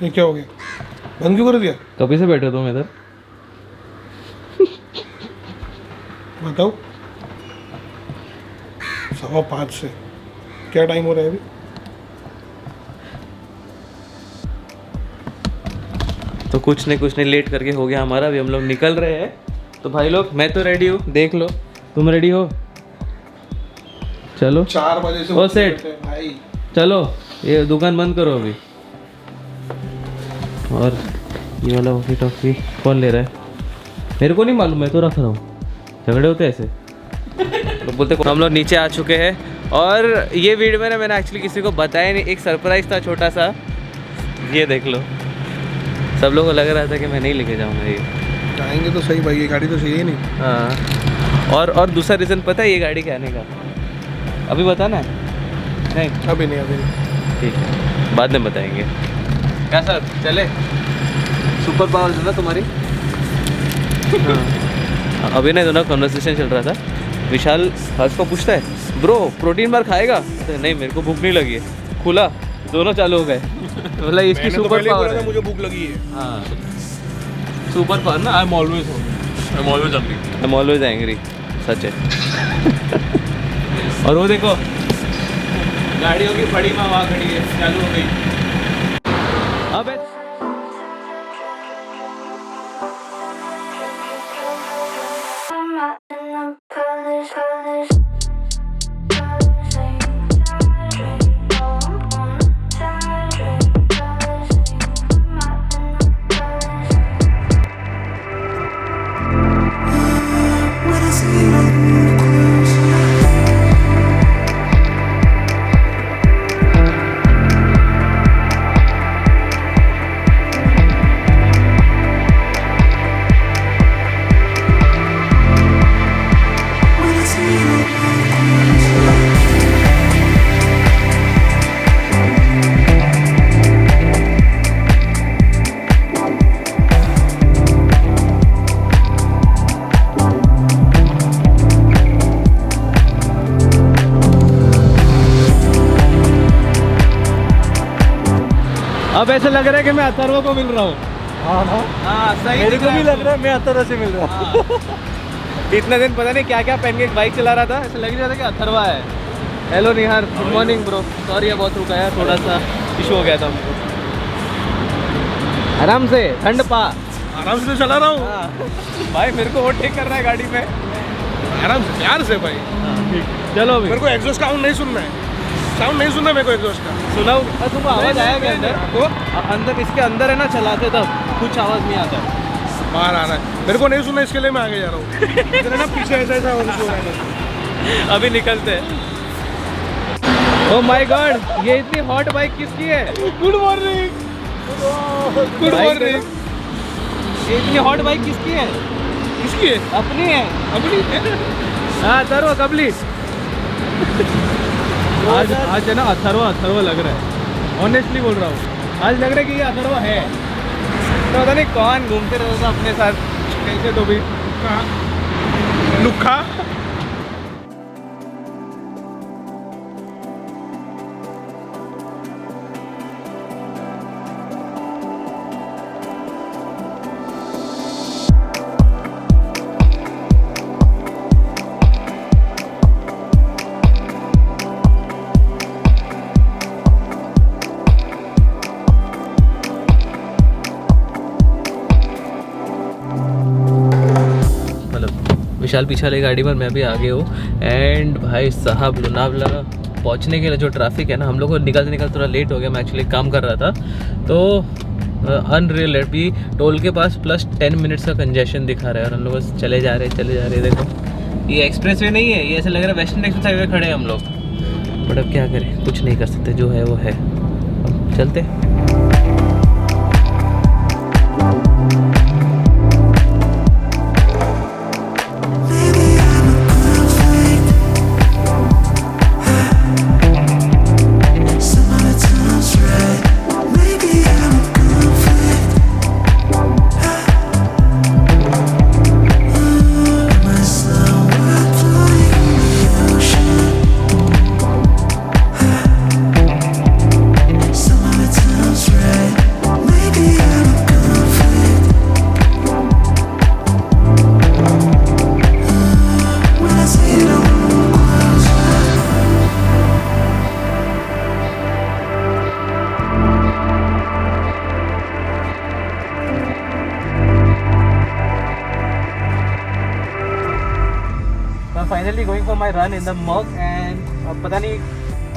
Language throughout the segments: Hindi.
ये क्या हो गया? बंद क्यों कर दिया? कभी से बैठे तुम इधर? बताओ। 5:15 से क्या टाइम हो रहा है अभी? तो कुछ नहीं लेट करके हो गया हमारा। अभी हम लोग निकल रहे हैं। तो भाई लोग मैं तो रेडी हूँ, देख लो तुम रेडी हो? चलो 4 बजे से ओ सेठ भाई चलो, ये दुकान बंद करो अभी। और ये वाला वॉकी टॉकी कौन ले रहा है? मेरे को नहीं मालूम, मैं तो रख रहा हूँ। झगड़े होते ऐसे लोग बोलते। हम लोग नीचे आ चुके हैं और ये वीडियो में ना मैंने एक्चुअली किसी को बताया नहीं, एक सरप्राइज था छोटा सा। ये देख लो, सब लोगों को लग रहा था कि मैं नहीं लेके जाऊँगा ये। जाएंगे तो सही भाई, ये गाड़ी तो चाहिए नहीं। हाँ, और दूसरा रीज़न पता है ये गाड़ी के आने का? अभी बताना है? नहीं अभी नहीं। ठीक है, बाद में बताएंगे। क्या सर चले? सुपर पावर है ना तुम्हारी। हाँ। अभी नहीं दोनों कन्वर्सेशन चल रहा था। विशाल हर्ष को पूछता है, ब्रो प्रोटीन बार खाएगा? नहीं मेरे को भूख नहीं लगी है। खुला, दोनों चालू हो गए। बोला इसकी सुपर पावर है। मुझे भूख लगी है। हाँ सुपर पावर ना। I am always angry. सच है। और वो देखो गाड़ियों की बड़ी माँ वहाँ खड़ी है, चालू हो गई। अबे अब ऐसा लग रहा है कि मैं अथर्व को मिल रहा हूँ। हाँ सही। मेरे को भी लग रहा है मैं अथर्व से मिल रहा हूँ। इतने दिन पता नहीं क्या क्या पहन के बाइक चला रहा था, ऐसा लग रहा था कि अथर्वा है। हेलो निहार, गुड मॉर्निंग ब्रो। सॉरी बहुत रुका है, थोड़ा सा इशू हो गया था हमको। आराम से, ठंड पा। आराम से तो चला रहा हूँ। भाई मेरे को ओवरटेक कर रहा है गाड़ी में। आराम से, प्यार से भाई। चलो अभी मेरे को एग्जॉस्ट साउंड नहीं सुनना है। साउंड नहीं सुनना मेरे को एग्जॉस्ट का। सुनाओ। तुमको आवाज़ आया क्या अंदर? अंदर इसके अंदर है ना, चलाते तब कुछ आवाज़ नहीं आता। बाहर आ रहा है, मेरे को नहीं सुनना, इसके लिए मैं आगे जा रहा हूँ। ना पीछे ऐसा हो रहा है। अभी निकलते हैं। ओह माय गॉड, ये इतनी हॉट बाइक किसकी है? Good morning. Good morning. ये इतनी हॉट बाइक किसकी है? किसकी है? अपनी है। अपनी है? हाँ अथर्व कबली। आज है ना अथर्व लग रहा है, ऑनेस्टली बोल रहा हूँ। आज लग रहा है कि ये अथर्व है। तो पता नहीं कौन घूमते रहता था अपने साथ कैसे तो भी। कहाँ? लुक्खा। विशाल पीछे वाली गाड़ी पर, मैं भी आगे हूँ। एंड भाई साहब लोनावला पहुँचने के लिए जो ट्रैफिक है ना, हम लोग को निकलते थोड़ा लेट हो गया। मैं एक्चुअली काम कर रहा था तो अनरियल है। अभी टोल के पास प्लस 10 मिनट्स का कंजेशन दिखा रहा है और हम लोग चले जा रहे हैं। देखो ये एक्सप्रेस वे नहीं है, ये ऐसा लग रहा है वेस्टर्न एक्सप्रेस हाईवे खड़े हैं हम लोग। बट अब क्या करें, कुछ नहीं कर सकते, जो है वो है। अब चलते। Some of it sounds right. Finally going for my run in the mock and अब पता नहीं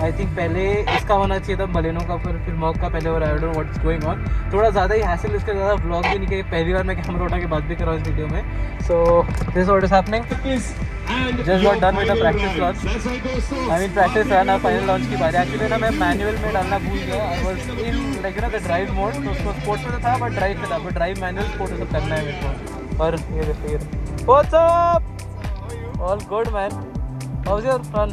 आई थिंक पहले इसका होना चाहिए था बलेनो का फिर मॉक का पहले हो रहा है। आई don't know what is going on. थोड़ा ज़्यादा ही हैसल इसका ज़्यादा व्लॉग भी नहीं किया। पहली बार मैं कैमरा उठा के बात भी कर रहा हूँ इस वीडियो में। So this what is happening. Just got done with the practice launch. I mean practice run और फाइनल लॉन्च की बात है। एक्चुअली ना मैं मैनुअल में डालना भूल गया। I was in like you know the drive mode, तो उसको स्पोर्ट्स में तो था बट ड्राइव पे था। बट ड्राइव मैनुअल स्पोर्ट सब करना है मेरे को। और ये देखिए what's up, all good man, how is your run?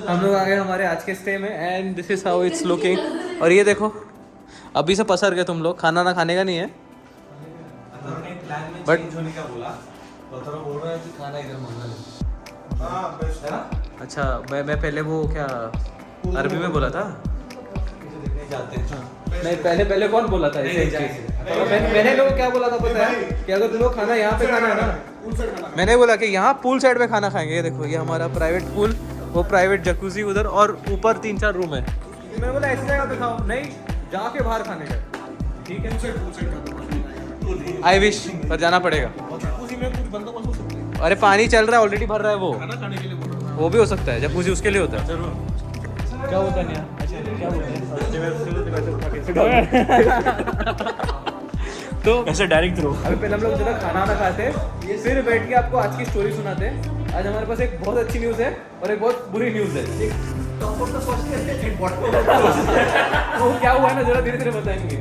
हम लोग आ गए हमारे आज के स्टे में and this is how it's looking. और ये देखो अभी से पसर गए तुम लोग। खाना ना खाने का नहीं है बट अच्छा मैं पहले वो क्या अरबी में बोला था। नहीं पहले कौन बोला था इसे? मैंने लोगों क्या बोला था पता है कि अगर तुम लोग खाना यहाँ पे खाना है ना, मैंने बोला कि यहाँ पूल साइड पे खाना खाएंगे। ये देखो ये हमारा प्राइवेट पूल, वो प्राइवेट जकूजी उधर और ऊपर 3-4 रूम है। मैं बोला ऐसी जगह पे खाओ, नहीं जाके बाहर खाने का। ठीक है आई विश पर जाना पड़ेगा। अरे पानी चल रहा है ऑलरेडी, भर रहा है वो भी हो सकता है। जकूजी उसके लिए होता है। क्या होता है तो ऐसे डायरेक्ट थ्रो। अभी पहले हम लोग जरा खाना खाते फिर बैठ के आपको आज की स्टोरी सुनाते हैं। आज हमारे पास एक बहुत अच्छी न्यूज़ है और एक बहुत बुरी न्यूज़ है। वो क्या हुआ है ना जरा धीरे धीरे बताएंगे।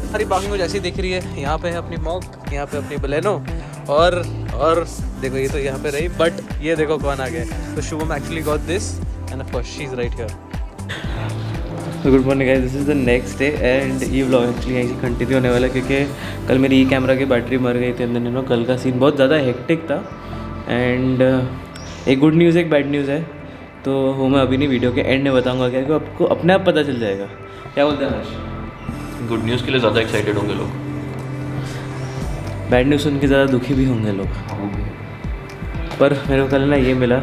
हमारी पार्किंग कुछ ऐसी दिख रही है। यहाँ पे है अपनी मॉक, यहाँ पे अपनी बलेनो और देखो ये तो यहाँ पे रही। बट ये देखो कौन आ गया। तो Shubham actually got this end of course she is right here. Good morning guys, this is the next day and ये व्लॉग एक्चुअली यहीं से कंटिन्यू होने वाला है क्योंकि कल मेरी ई कैमरा की बैटरी मर गई थी। अंदर नो कल का सीन बहुत ज़्यादा हेक्टिक था एंड एक गुड न्यूज़ एक बैड न्यूज़ है। तो वो मैं अभी नहीं वीडियो के एंड में बताऊँगा क्योंकि आपको अपने आप पता चल जाएगा। क्या बोलते हैं हर्ष? गुड न्यूज़ के लिए ज़्यादा एक्साइटेड होंगे लोग, बैड न्यूज़ सुन के ज़्यादा दुखी भी होंगे लोग। पर मेरे को कल ना ये मिला,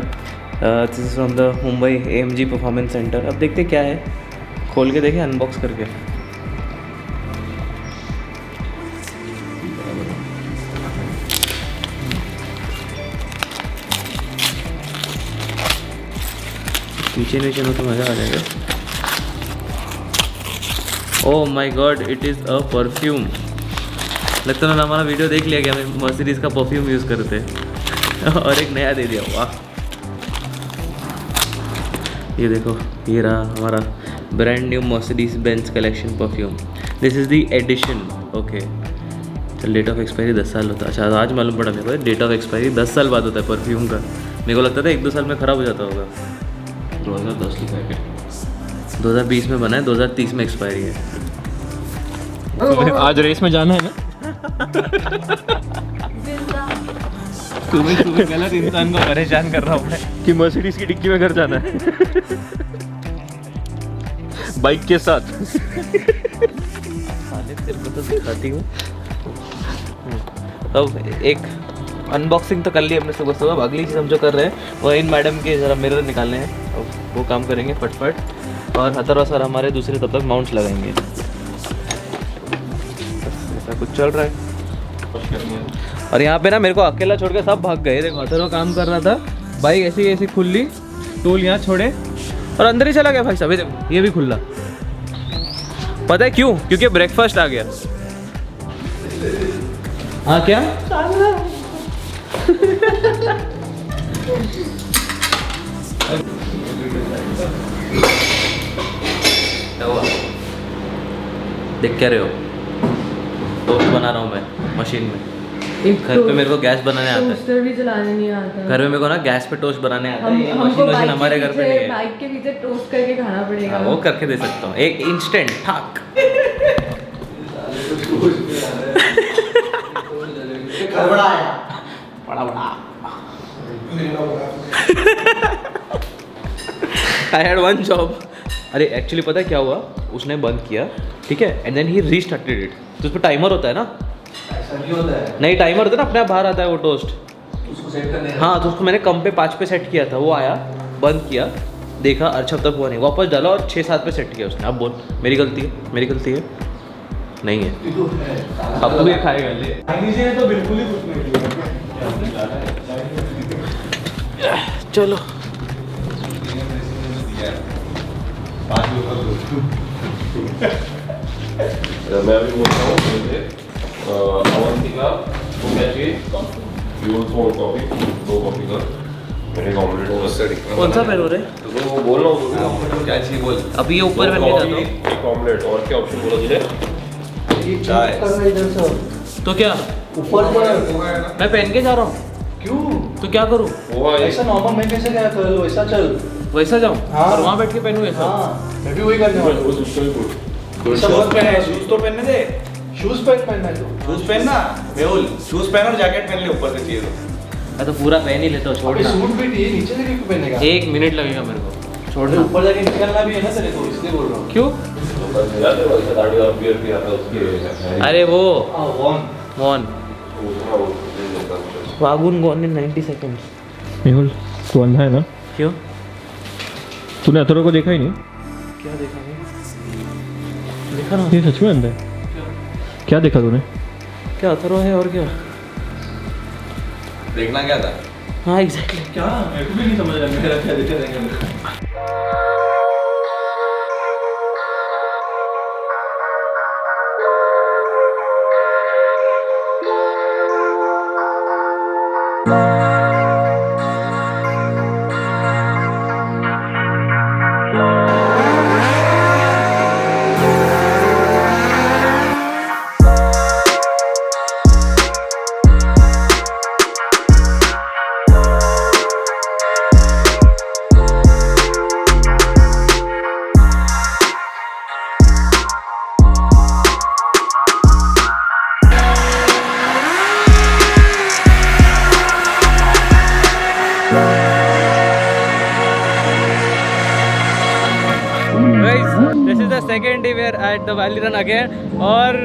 this is from the Mumbai AMG performance centre. अब देखते क्या है, खोल के देखें अनबॉक्स करके। पीछे नीचे में तो मज़ा आ जाएगा। Oh my God, it is a perfume. लगता है ना हमारा वीडियो देख लिया कि हमें मर्सिडीज़ का परफ्यूम यूज़ करते और एक नया दे दिया। वाह, ये देखो ये रहा हमारा brand new Mercedes Benz collection perfume. This is the edition. Okay, चल डेट ऑफ एक्सपायरी 10 साल होता है। अच्छा आज मालूम पड़ा मेरे को डेट ऑफ एक्सपायरी 10 साल बाद होता है परफ्यूम का। मेरे को लगता था 1-2 साल में ख़राब हो जाता होगा। 2010 की पैकेट 2020 में बना है, 2030 में एक्सपायरी है। आज रेस में जाना है ना। सुबह सुबह गलत इंसान को परेशान कर रहा हूँ मैं कि मर्सिडीज की डिक्की में घर जाना है बाइक के साथ। तेरे को तो दिखाती हूँ। अब एक अनबॉक्सिंग तो कर ली हमने सुबह सुबह। अगली चीज़ हम जो कर रहे हैं वो इन मैडम के ज़रा मिरर निकालने हैं। अब वो काम करेंगे फटफट, और हतरवा सर हमारे दूसरे तब तक माउंट्स लगाएंगे। ऐसा कुछ चल रहा है। और यहाँ पे ना मेरे को अकेला छोड़ के सब भाग गए। देखो हतरवा काम कर रहा था, बाइक ऐसी ऐसी खुली, टूल यहाँ छोड़े और अंदर ही चला गया भाई साहब। ये देखो ये भी खुला। पता है क्यों? क्योंकि ब्रेकफास्ट आ गया। हाँ क्या? देख क्या रहे हो? टोस्ट बना रहा हूँ मैं मशीन में। घर पे मेरे को गैस बनाने आता है, टोस्टर भी चलाने नहीं आता। घर में मेरे को ना गैस पे टोस्ट बनाने आता है। ये हमको मशीन हमारे घर पे नहीं है। बाइक के पीछे टोस्ट करके खाना पड़ेगा। हाँ, वो करके दे सकता हूँ, एक इंस्टेंट ठाक। I had one job. अरे एक्चुअली पता है क्या हुआ? उसने बंद किया, ठीक है, and then he restarted it. तो उस पर टाइमर होता है ना? ऐसा नहीं होता है। नहीं, टाइमर होता है ना, अपने आप बाहर आता है वो टोस्ट। उसको सेट करने। हाँ, तो उसको मैंने कम पे 5 पे सेट किया था। वो आया, बंद किया, देखा अच्छा तक हुआ नहीं, वापस डाला और 6-7 पे सेट किया उसने। अब बोल मेरी गलती है? मेरी गलती है? नहीं है। अब तू ये खाएगा ले। तो बिल्कुल ही कुछ नहीं। चलो मैं अभी बोलता हूँ मुझे अवंतिका वो क्या चाहिए? प्योर फोर कॉफी, 2 कॉफी का मेरे ऑमलेट कौन सा पहन हो रहे? तो वो बोल रहा हूँ क्या चाहिए बोल। अभी ये ऊपर पहन के जाता हूँ। एक ऑमलेट और क्या ऑप्शन बोला तुझे? चाय। तो क्या ऊपर मैं पहन के जा रहा हूँ? क्यों? तो क्या करूँ? वो ऐसा नॉर्मल मैं कैसे क्या कर लो? ऐसा चल। वैसा जाऊँ हाँ। और वहाँ बैठ के पहनूँ ऐसा? हाँ, मैं भी वही करने वाला हूँ। सब बहुत पहने हैं, शूज तो पहनने दे। शूज पहनना है तो। शूज पहनना मेहुल, शूज पहन और जैकेट पहन ले ऊपर से चाहिए तो। मैं तो पूरा पहन ही लेता हूँ, छोड़ अभी ना। सूट भी नहीं, नीचे से क्यों पहनेगा? 1 मिनट लगेगा मेरे को, छोड़ अरे ना। ऊपर जाके निकलना भी है ना तेरे को, इसलिए बोल रहा हूँ। क्यों? दाढ़ी और बियर भी आता है उसकी। अरे वो one man wagon gone in 90 seconds. Mehul तू अंधा है ना? क्यों? तूने अथर्व को देखा ही नहीं? क्या देखा मैं? देखा ना। ये सच में अंधा है? क्या देखा तूने? क्या अथर्व है और क्या? देखना क्या था? हाँ एग्जैक्टली। क्या? मेरे को भी नहीं समझ रहा मेरा क्या दिक्कत है। This is the second day where at the valley run again. और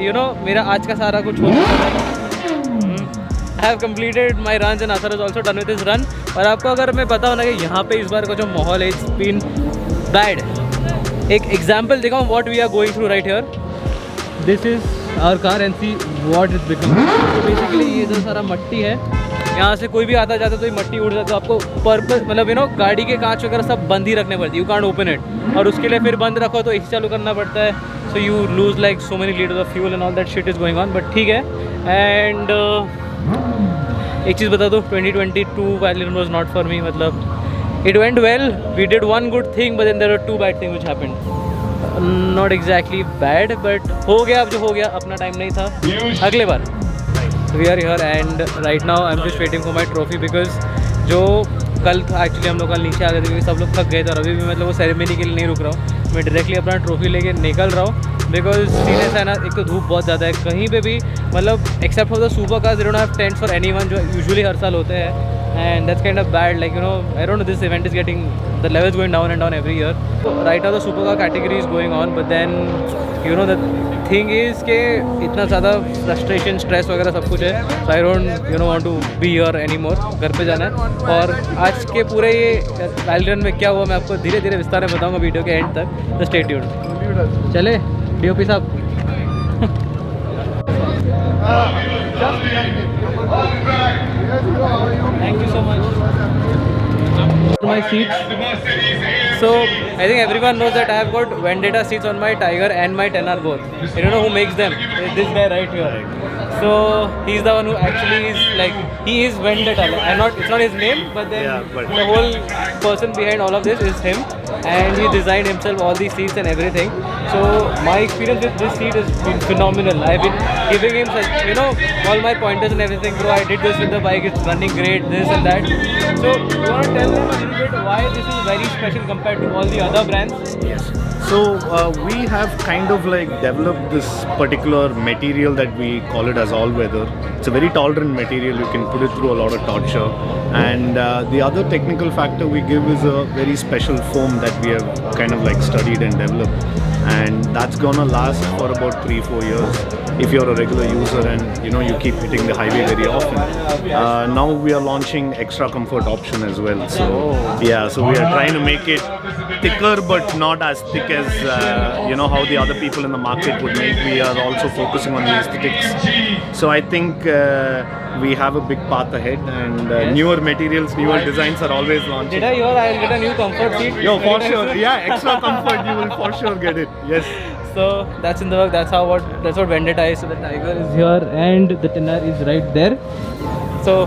यू नो मेरा आज का सारा कुछ हो चुका है। I have completed my run and Athar is also done with his run. और आपको अगर मैं बताऊँ ना कि यहाँ पे इस बार का जो माहौल है, इट्स बीन बैड। एक एग्जाम्पल दिखाऊँ what we are going through right here. This is our car and see what is become. Basically ये जो सारा मट्टी है, यहाँ से कोई भी आता जाता तो ये मट्टी उड़ जाता। तो आपको पर्पस मतलब यू नो गाड़ी के कांच वगैरह सब बंद ही रखने पड़ती, यू कांट ओपन इट। और उसके लिए फिर बंद रखो तो एसी चालू करना पड़ता है। So you lose like so many litres of fuel and all that shit is going on, but ठीक है। एंड एक चीज़ बता दो, 2022 valley run was not for me. मतलब it went well, we did one good thing but then there are 2 bad thing which happened. Not exactly bad but हो गया, अब जो हो गया अपना टाइम नहीं था, अगले बार। We are here and right now I am just waiting for my trophy because जो कल एक्चुअली हम लोग कल नीचे आ गए थे क्योंकि सब लोग थक गए थे। और अभी भी मतलब वो सेरेमनी के लिए नहीं रुक रहा हूँ। मैं डायरेक्टली अपना ट्रॉफी लेके निकल रहा हूँ। बिकॉज सीन ऐसा है ना, एक तो धूप बहुत ज़्यादा है, कहीं पे भी मतलब except for the super cars they don't have tent for anyone, जो यूजुअली हर साल होते हैं। And that's kind of bad, like you know, I don't know, this event is getting, the level is going down and down every year. Right now the supercar category is going on, but then you know the thing is कि इतना ज़्यादा frustration, stress वगैरह सब कुछ है, so I don't want to be here anymore, घर पे जाना है। और आज के पूरे ये रैली रन में क्या हुआ मैं आपको धीरे धीरे विस्तार में बताऊंगा वीडियो के एंड तक, तो स्टे ट्यून्ड। चले DOP साहब। Thank you so much. My seats. So I think everyone knows that I have got Vendetta seats on my Tiger and my 10R both. I don't know who makes them. This guy right here. So he's the one who actually is like, he is Vendetta. It's not his name, but then the whole person behind all of this is him, and he designed himself all these seats and everything. So my experience with this seat has been phenomenal. I've been giving him such, all my pointers and everything. Bro, I did this with the bike. It's running great. This and that. So you want to tell them a little bit why this is very special compared to all the other brands? Yes. So we have kind of like developed this particular material that we call it as all-weather. It's a very tolerant material. You can put it through a lot of torture. And the other technical factor we give is a very special foam that we have kind of like studied and developed. And that's gonna last for about 3-4 years if you're a regular user and you keep hitting the highway very often. Now we are launching extra comfort option as well. So yeah, so we are trying to make it thicker but not as thick as how the other people in the market would make. We are also focusing on the aesthetics. So I think we have a big path ahead, and newer materials, newer designs are always launching. Did I hear I'll get a new comfort seat? Yo, for sure. Yeah, extra comfort, you will for sure get it. Yes. So that's in the work. That's what Vendetta is. So the Tiger is here and the 10R is right there. So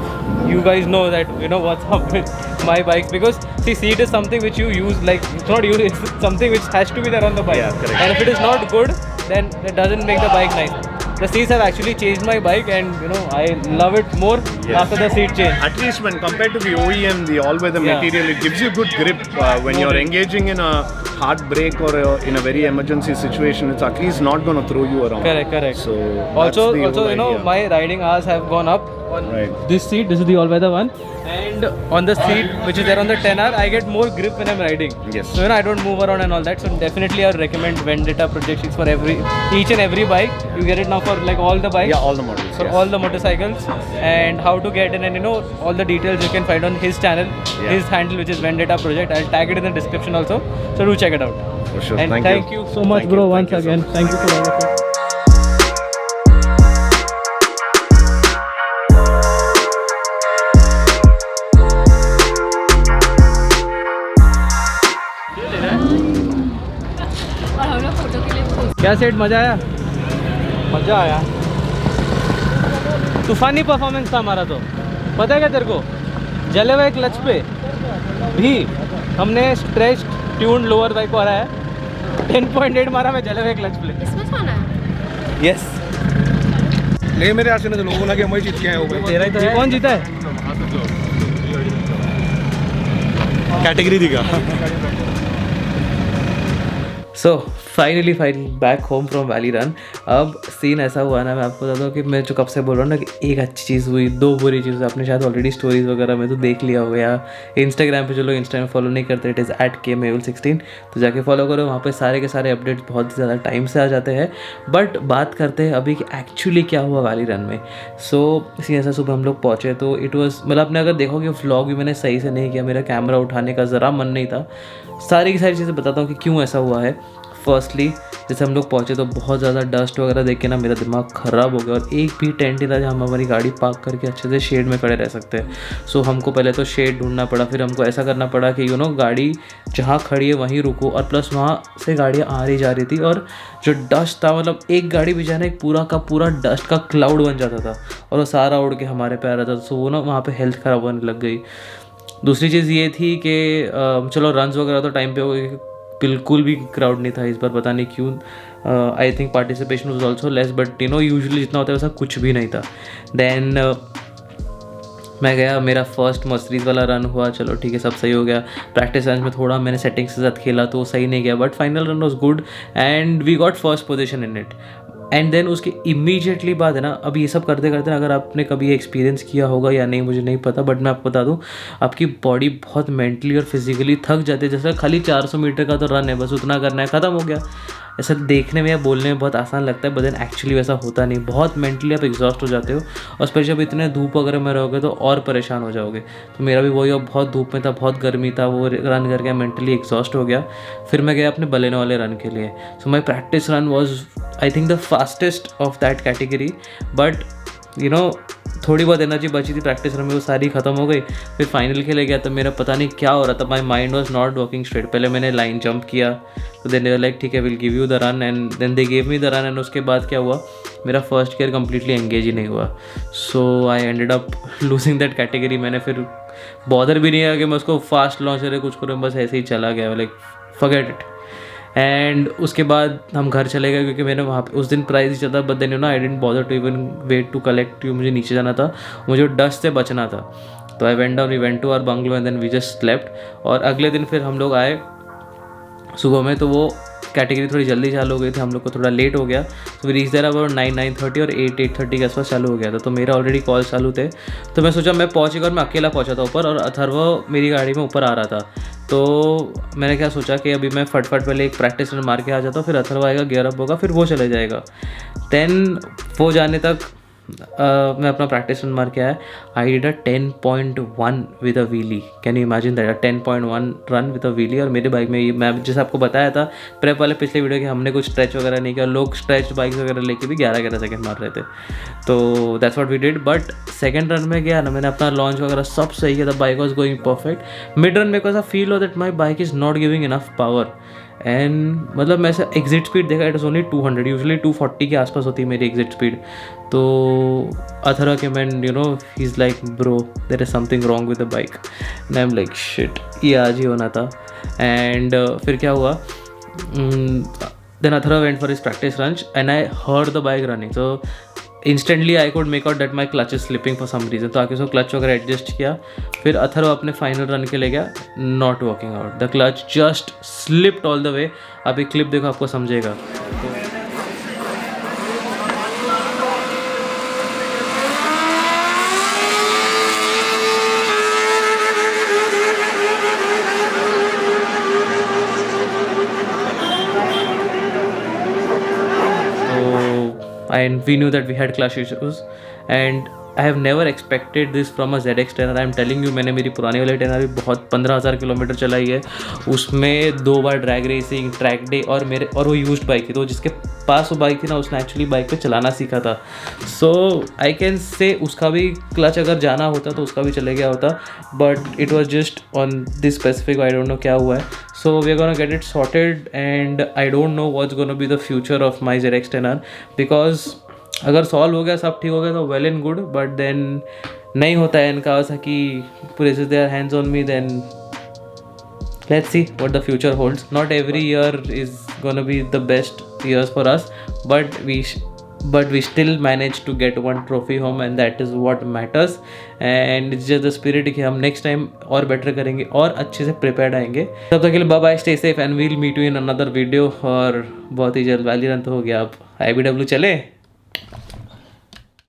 you guys know that what's up with my bikes, because see, seat is something which you use, like it's not used, it's something which has to be there on the bike. Yeah, correct. And if it is not good, then it doesn't make the bike nice. The seats have actually changed my bike, and I love it more after the seat change. At least when compared to the OEM, the all-weather material, it gives you good grip when you're engaging in a hard brake or in a very emergency situation. It's at least not going to throw you around. Correct. So also that's the whole idea. my riding hours have gone up on Right. this seat. This is the all-weather one, and on the seat which is there on the 10R, I get more grip when I'm riding. Yes. So I don't move around and all that. So definitely I would recommend Vendetta Project 6 for each and every bike. You get it now for like all the bikes. Yeah, all the models. For all the motorcycles, and how to get in, and all the details you can find on his channel, his handle, which is Vendetta Project. I'll tag it in the description also. So do check it out. For sure. And thank you so much, Thank bro. you. Once Thank you so again, much. thank you for all of it. क्या सेट मजा आया? मजा आया। तूफानी परफॉर्मेंस था हमारा। तो पता है क्या तेरे को, जले हुए क्लच पे भी हमने स्ट्रेच ट्यून लोअर बाइक को हराया है। 10.8 मारा मैं जले हुए क्लच पे। इसमें जाना है? यस, ले मेरे आशे ने तो लोगों ने कि मैं जीत के आया हूँ। तेरा ही तो है। कौन जीता है? कैटेगरी दिखा। So finally back home from valley run. अब सीन ऐसा हुआ ना, मैं आपको बता दूँ कि मैं जो कब से बोल रहा हूँ ना कि एक अच्छी चीज़ हुई, दो बुरी चीज़। आपने शायद ऑलरेडी स्टोरीज वगैरह में तो देख लिया होगा, या इंस्टाग्राम पे जो लोग इंस्टाग्राम फॉलो नहीं करते, इट इज़ @KMehul16, तो जाके फॉलो करो। वहाँ पे सारे के सारे अपडेट्स बहुत ही ज़्यादा टाइम से आ जाते हैं। बट बात करते हैं अभी कि एक्चुअली क्या हुआ वैली रन में। सो सीन ऐसा, सुबह हम लोग पहुँचे तो इट वॉज, मतलब आपने अगर देखोगे व्लॉग भी मैंने सही से नहीं किया, मेरा कैमरा उठाने का ज़रा मन नहीं था। सारी की सारी चीज़ें बताता हूँ कि क्यों ऐसा हुआ है। फर्स्टली जैसे हम लोग पहुँचे तो बहुत ज़्यादा डस्ट वगैरह देख के ना मेरा दिमाग ख़राब हो गया, और एक भी टेंट नहीं था जहाँ हम हमारी गाड़ी पार्क करके अच्छे से शेड में खड़े रह सकते हैं। सो हमको पहले तो शेड ढूंढना पड़ा, फिर हमको ऐसा करना पड़ा कि गाड़ी जहाँ खड़ी है वहीं रुको, और प्लस वहाँ से गाड़ियाँ आ रही जा रही थी, और जो डस्ट था, मतलब एक गाड़ी भी जाना एक पूरा का पूरा डस्ट का क्लाउड बन जाता था, और वो सारा उड़ के हमारे पे आ रहा था। सो वो वहाँ पर हेल्थ ख़राब होने लग गई। दूसरी चीज़ ये थी कि चलो रन्स वगैरह तो टाइम पे हो गए, बिल्कुल भी क्राउड नहीं था इस बार, पता नहीं क्यों। I think participation was also less, but usually जितना होता है वैसा कुछ भी नहीं था। देन मैं गया, मेरा फर्स्ट मर्सिडीज़ वाला रन हुआ, चलो ठीक है सब सही हो गया। प्रैक्टिस रन में थोड़ा मैंने सेटिंग्स के साथ खेला तो सही नहीं गया, but final run was good and we got first position in it. And then उसके इमीडिएटली बाद है ना, अब ये सब करते करते अगर आपने कभी एक्सपीरियंस किया होगा या नहीं मुझे नहीं पता, बट मैं आपको बता दूं आपकी बॉडी बहुत मेंटली और फिजिकली थक जाती है। जैसे खाली 400 मीटर का तो रन है, बस उतना करना है, ख़त्म हो गया। ऐसा देखने में या बोलने में बहुत आसान लगता है, बट देन एक्चुअली वैसा होता नहीं। बहुत मेंटली आप एग्जॉस्ट हो जाते हो, और स्पेशली जब इतने धूप वगैरह में रहोगे तो और परेशान हो जाओगे। तो मेरा भी वही, अब बहुत धूप में था, बहुत गर्मी था, वो रन करके मेंटली एग्जॉस्ट हो गया। फिर मैं गया अपने बलेनो वाले रन के लिए। So my practice run was I think the fastest of that category, but you know थोड़ी बहुत एनर्जी बची थी प्रैक्टिस रन में, वो सारी ख़त्म हो गई। फिर फाइनल खेले गया तो मेरा पता नहीं क्या हो रहा था, my mind was not working straight. पहले मैंने लाइन जंप किया तो देन दे लाइक ठीक है will give you the run, and then they gave me the run. And उसके बाद क्या हुआ, मेरा फर्स्ट गियर कम्प्लीटली एंगेज ही नहीं हुआ। So I ended up losing that category. मैंने फिर बॉदर भी नहीं किया कि मैं उसको फास्ट लॉन्च करे कुछ करूँ, बस ऐसे ही चला गया, लाइक फॉरगेट इट। एंड उसके बाद हम घर चले गए क्योंकि मैंने वहाँ पे उस दिन प्राइज़ ही चलता, but then you know I didn't bother to even wait to collect you. मुझे नीचे जाना था, मुझे डस्ट से बचना था। तो I went down, we went to our bungalow and then we just slept. और अगले दिन फिर हम लोग आए सुबह में, तो वो कैटेगरी थोड़ी जल्दी चालू हो गई थी, हम लोग को थोड़ा लेट हो गया। तो वी रीच देयर अबाउट 9-9:30 और 8-8:30 के आसपास चालू हो गया था। तो मेरा ऑलरेडी कॉल चालू थे, तो मैं सोचा मैं पहुँचेगा, और मैं अकेला पहुँचा था ऊपर, और अथर्व मेरी गाड़ी में ऊपर आ रहा था। तो मैंने क्या सोचा कि अभी मैं फटफट पहले एक प्रैक्टिस रन मार के आ जाता हूँ, फिर अथर्व आएगा, गियर अप होगा, फिर वो चले जाएगा। देन वो जाने तक मैं अपना प्रैक्टिस रन मार के आया। I did a 10.1 with a wheelie. Can you imagine that, 10.1 run with a wheelie. और मेरे बाइक में ये मैं जैसे आपको बताया था प्रेप वाले पिछले वीडियो कि हमने कुछ स्ट्रेच वगैरह नहीं किया, लोग स्ट्रेच बाइक वगैरह लेके भी 11-11 सेकंड मार रहे थे। तो that's what we did. But second run में गया ना, मैंने अपना लॉन्च वगैरह सब सही किया था, bike was going perfect. Mid run में को ऐसा फील हो that my bike is not giving enough power, and मतलब मैं ऐसा एग्जिट स्पीड देखा, इट इज़ ओनली 200, यूजली 240 के आसपास होती है मेरी एग्जिट स्पीड। तो अथर्व के man you know he is like bro there is something wrong with the bike, and I am like shit, ये आज ही होना था। एंड फिर क्या हुआ, then Atharva went for his practice run and I heard the bike running. So instantly I could make out that my clutch is slipping for some reason. तो आके उसको क्लच वगैरह एडजस्ट किया। फिर अथर्व अपने फाइनल रन के ले गया, not working out, the clutch just slipped all the way. आप एक क्लिप देखो, आपको समझेगा। And we knew that we had clash issues, and I have never expected this from a ZX 10R. I am telling you, मैंने मेरी पुरानी वाली 10R भी बहुत 15,000 किलोमीटर चलाई है, उसमें 2 बार ड्रैग रेसिंग, ट्रैक डे, और वो यूज्ड बाइक थी। तो जिसके पास वो बाइक थी ना, उसने एक्चुअली बाइक पे चलाना सीखा था। सो आई कैन से उसका भी क्लच अगर जाना होता तो उसका भी चले गया होता, but it was just on this specific, I don't know क्या हुआ है। So we are gonna get it sorted, and I don't know what's gonna be the future of my ZX 10R, because अगर सॉल्व हो गया, सब ठीक हो गया तो well and good, but then नहीं होता है इनका ऐसा कि places their hands on me, then let's see what the future holds. Not every year is gonna be the best years for us, but we still managed to get one trophy home, and that is what matters. And it's just the spirit कि हम next time और better करेंगे और अच्छे से prepared आएंगे। तब तक के लिए bye bye, stay safe, and we'll meet you in another video। और बहुत ही जल्द वाली रन तो हो गया, अब IBW चले।